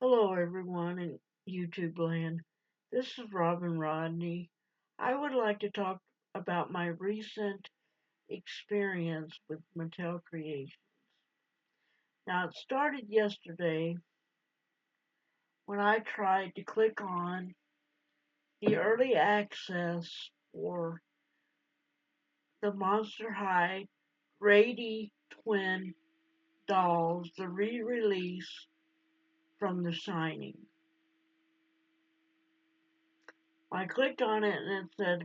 Hello, everyone in YouTube land. This is Robin Rodney. I would like to talk about my recent experience with Mattel Creations. Now, it started yesterday when I tried to click on the early access for the Monster High Grady Twin dolls, the re release from The Shining. I clicked on it and it said,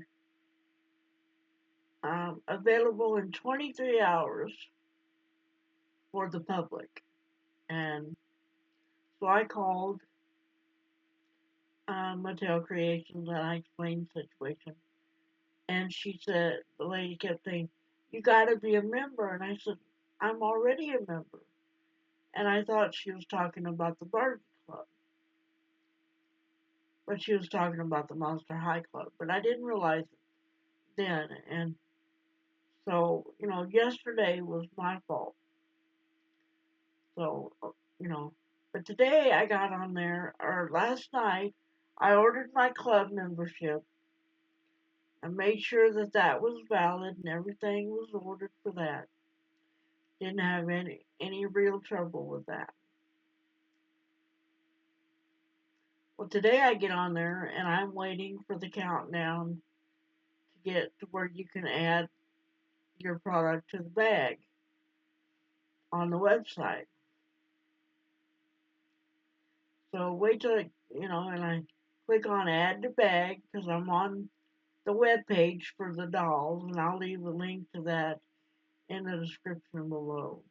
available in 23 hours for the public. And so I called Mattel Creations and I explained the situation. And she said, the lady kept saying, "You got to be a member." And I said, "I'm already a member." And I thought she was talking about the Barbie Club, but she was talking about the Monster High Club. But I didn't realize it then. And so, yesterday was my fault. So, but today I got on there, or last night, I ordered my club membership. I made sure that that was valid and everything was ordered for that. Didn't have any real trouble with that. Well, today I get on there and I'm waiting for the countdown to get to where you can add your product to the bag on the website. So wait till and I click on add to bag because I'm on the web page for the dolls, and I'll leave a link to that in the description below.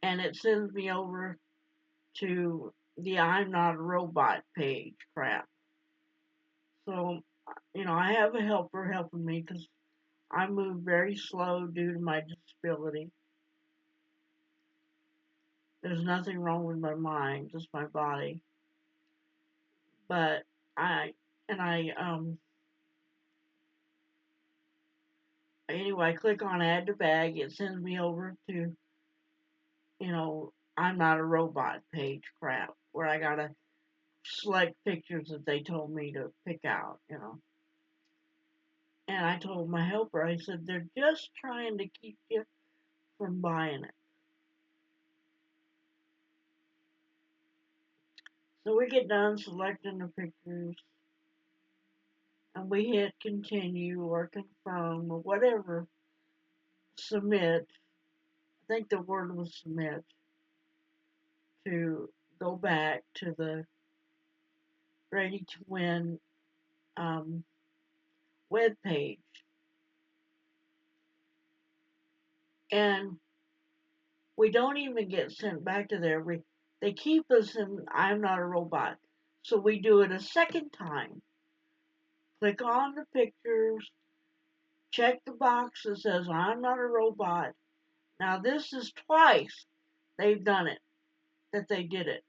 And it sends me over to the I'm Not a Robot page crap. So, I have a helper helping me because I move very slow due to my disability. There's nothing wrong with my mind, just my body. But I, and anyway, I click on add to bag. It sends me over to, I'm Not a Robot page crap where I gotta select pictures that they told me to pick out. And I told my helper, I said, they're just trying to keep you from buying it. So we get done selecting the pictures and we hit continue or confirm or whatever, submit. I think the word was submit to go back to the Ready to Win web page. And we don't even get sent back to there. They keep us in I'm Not a Robot. So we do it a second time. Click on the pictures, check the box that says I'm not a robot. Now this is twice they've done it, that they did it.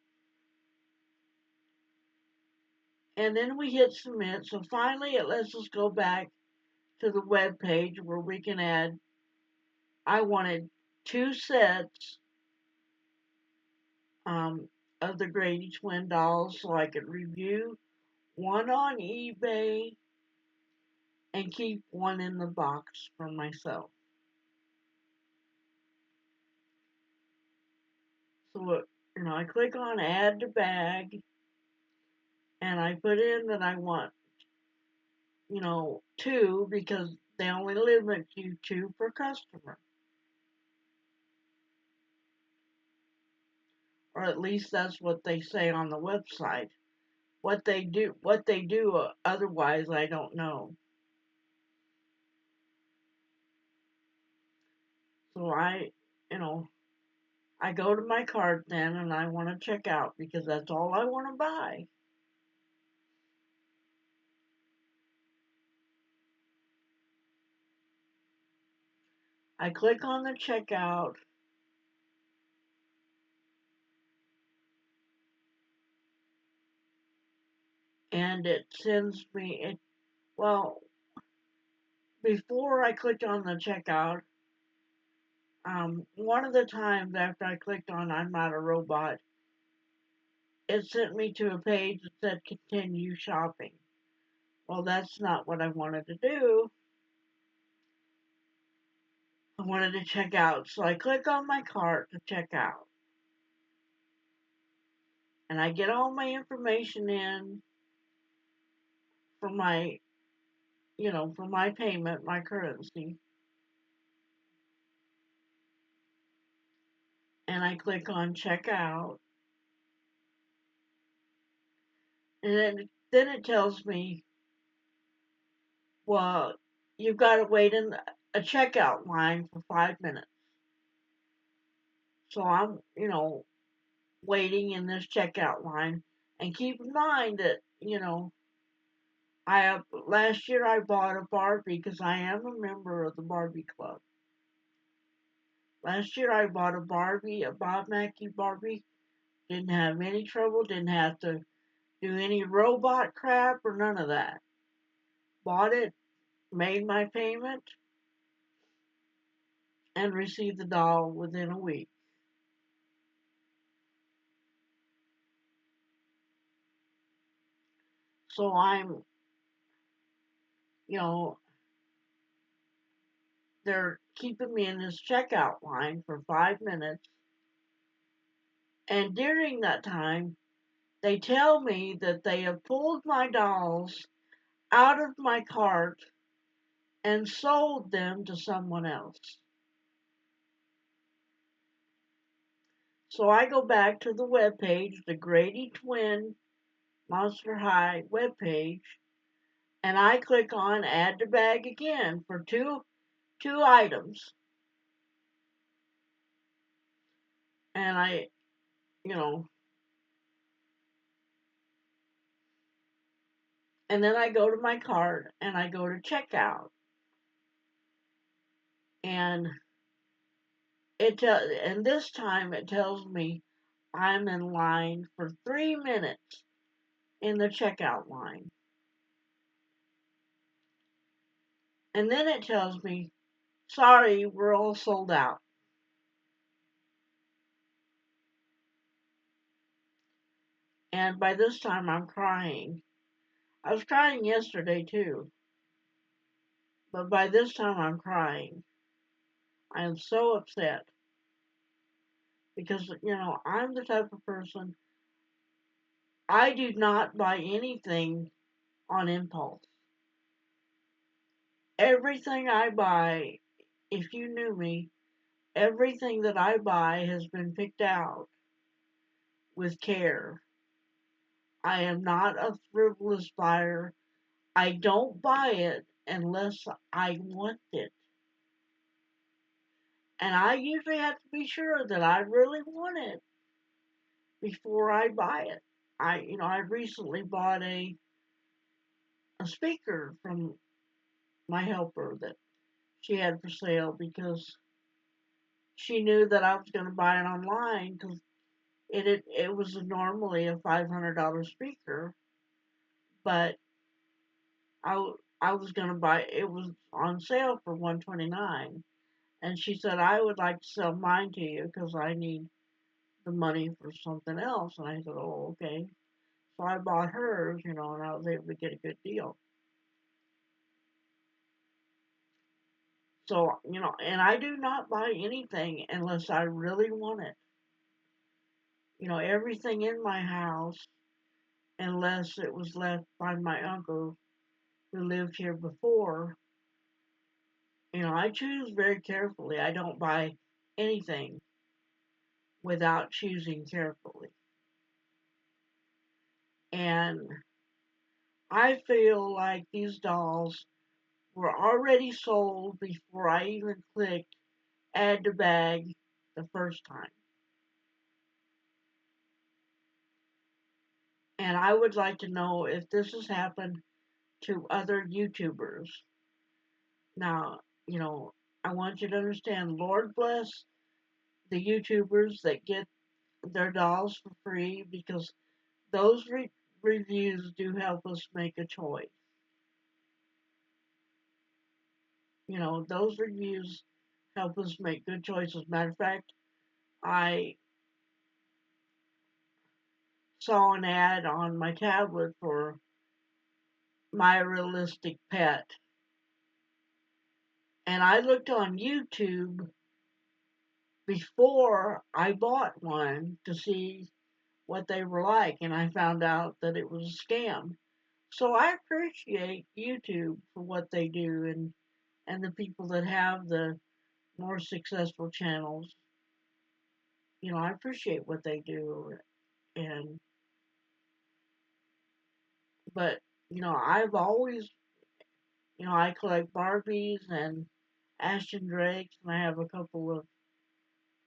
And then we hit submit. So finally it lets us go back to the web page where we can add, I wanted 2 sets um, of the Grady Twin dolls so I could review one on eBay and keep one in the box for myself. So, I click on add to bag and I put in that I want, 2 because they only limit you 2 per customer. Or at least that's what they say on the website. What they do otherwise, I don't know. So you know, I go to my cart then and I want to check out because that's all I want to buy. I click on the checkout and it sends me it. Well, before I clicked on the checkout, One of the times after I clicked on I'm not a robot, it sent me to a page that said continue shopping. Well, that's not what I wanted to do. I wanted to check out. So I click on my cart to check out. And I get all my information in for my, for my payment, my currency. And I click on check out. And then it tells me, well, you've got to wait in a checkout line for 5 minutes. So I'm, waiting in this checkout line. And keep in mind that, last year I bought a Barbie because I am a member of the Barbie Club. Last year I bought a Barbie, a Bob Mackie Barbie. Didn't have any trouble, didn't have to do any robot crap or none of that. Bought it, made my payment, and received the doll within a week. So I'm, you know, they're keeping me in this checkout line for 5 minutes. And during that time, they tell me that they have pulled my dolls out of my cart and sold them to someone else. So I go back to the webpage, the Grady Twin Monster High webpage, and I click on add to bag again for two items. And I, you know, and then I go to my cart and I go to checkout. And and this time it tells me I'm in line for 3 minutes in the checkout line. And then it tells me, sorry, we're all sold out. And by this time I'm crying. I was crying yesterday too. But by this time I'm crying. I am so upset because, I'm the type of person, I do not buy anything on impulse. Everything I buy, if you knew me, everything that I buy has been picked out with care. I am not a frivolous buyer. I don't buy it unless I want it. And I usually have to be sure that I really want it before I buy it. I recently bought a speaker from my helper that she had for sale because she knew that I was going to buy it online because it was normally a $500 speaker, but I was going to buy it was on sale for $129, and she said I would like to sell mine to you because I need the money for something else, and I said, oh, okay. So I bought hers, and I was able to get a good deal. So, and I do not buy anything unless I really want it. Everything in my house, unless it was left by my uncle who lived here before, I choose very carefully. I don't buy anything without choosing carefully. And I feel like these dolls were already sold before I even clicked add to bag the first time. And I would like to know if this has happened to other YouTubers. Now, I want you to understand, Lord bless the YouTubers that get their dolls for free because those reviews do help us make a choice. Those reviews help us make good choices. Matter of fact, I saw an ad on my tablet for My Realistic Pet, and I looked on YouTube before I bought one to see what they were like, and I found out that it was a scam. So I appreciate YouTube for what they do, and the people that have the more successful channels. I appreciate what they do, and but I've always, I collect Barbies and Ashton Drakes, and I have a couple of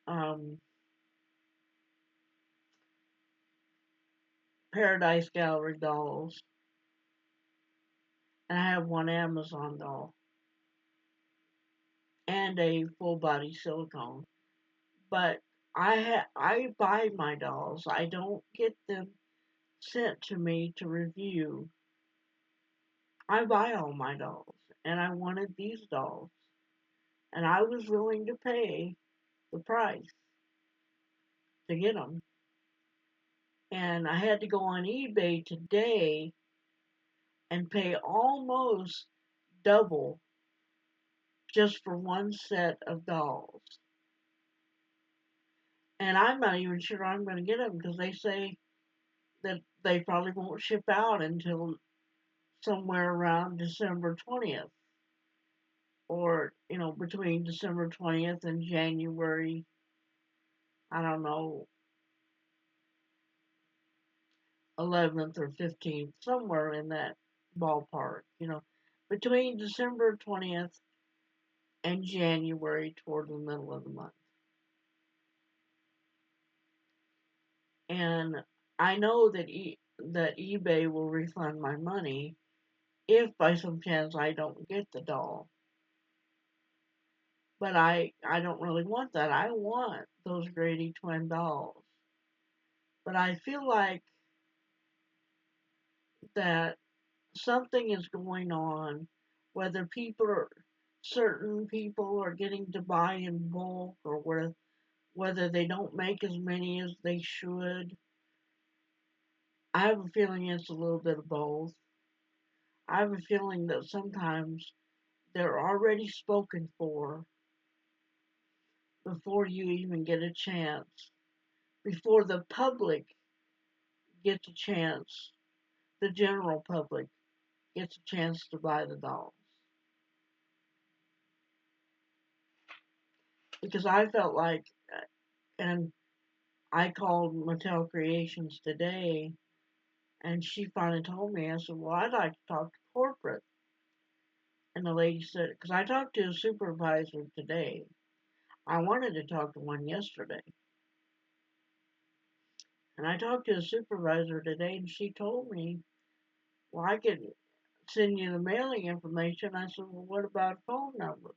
um, Paradise Gallery dolls, and I have one Amazon doll and a full body silicone. But I buy my dolls. I don't get them sent to me to review. I buy all my dolls, and I wanted these dolls, and I was willing to pay the price to get them. And I had to go on eBay today and pay almost double just for one set of dolls. And I'm not even sure I'm going to get them because they say that they probably won't ship out until somewhere around December 20th, or between December 20th and January, I don't know, 11th or 15th, somewhere in that ballpark, between December 20th and January toward the middle of the month. And I know that eBay will refund my money if by some chance I don't get the doll. But I don't really want that. I want those Grady twin dolls. But I feel like that something is going on, whether certain people are getting to buy in bulk, or whether they don't make as many as they should. I have a feeling it's a little bit of both. I have a feeling that sometimes they're already spoken for before you even get a chance, before the public gets a chance, the general public gets a chance to buy the dolls. Because I felt like, and I called Mattel Creations today, and she finally told me, I said, well, I'd like to talk to corporate. And the lady said, because I talked to a supervisor today. I wanted to talk to one yesterday. And I talked to a supervisor today, and she told me, well, I could send you the mailing information. I said, well, what about phone number?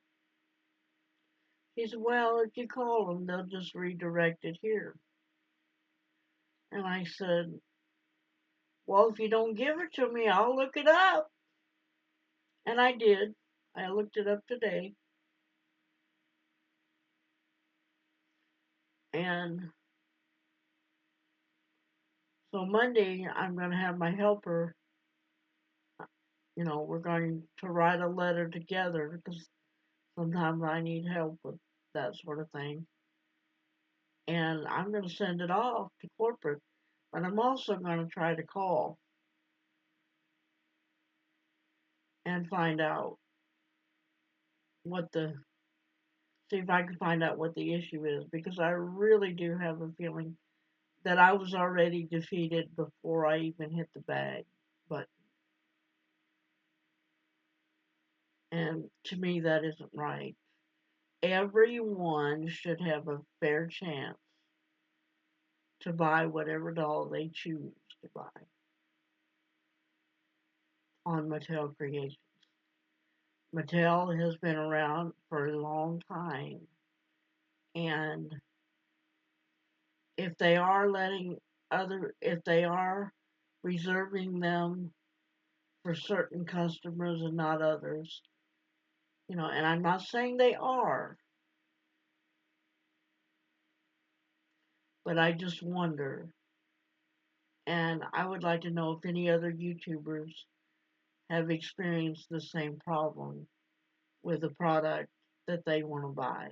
He said, well, if you call them, they'll just redirect it here. And I said, well, if you don't give it to me, I'll look it up. And I did. I looked it up today. And so Monday, I'm going to have my helper, we're going to write a letter together because sometimes I need help with that sort of thing. And I'm going to send it off to corporate. But I'm also going to try to call and find out see if I can find out what the issue is, because I really do have a feeling that I was already defeated before I even hit the bag. But, and to me, that isn't right. Everyone should have a fair chance to buy whatever doll they choose to buy on Mattel Creations. Mattel has been around for a long time, and if they are if they are reserving them for certain customers and not others, and I'm not saying they are, but I just wonder. And I would like to know if any other YouTubers have experienced the same problem with a product that they want to buy.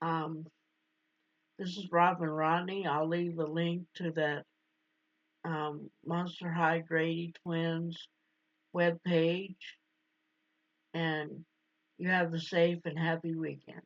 Um, this is Robin Rodney. I'll leave a link to that Monster High Grady Twins webpage, and you have a safe and happy weekend.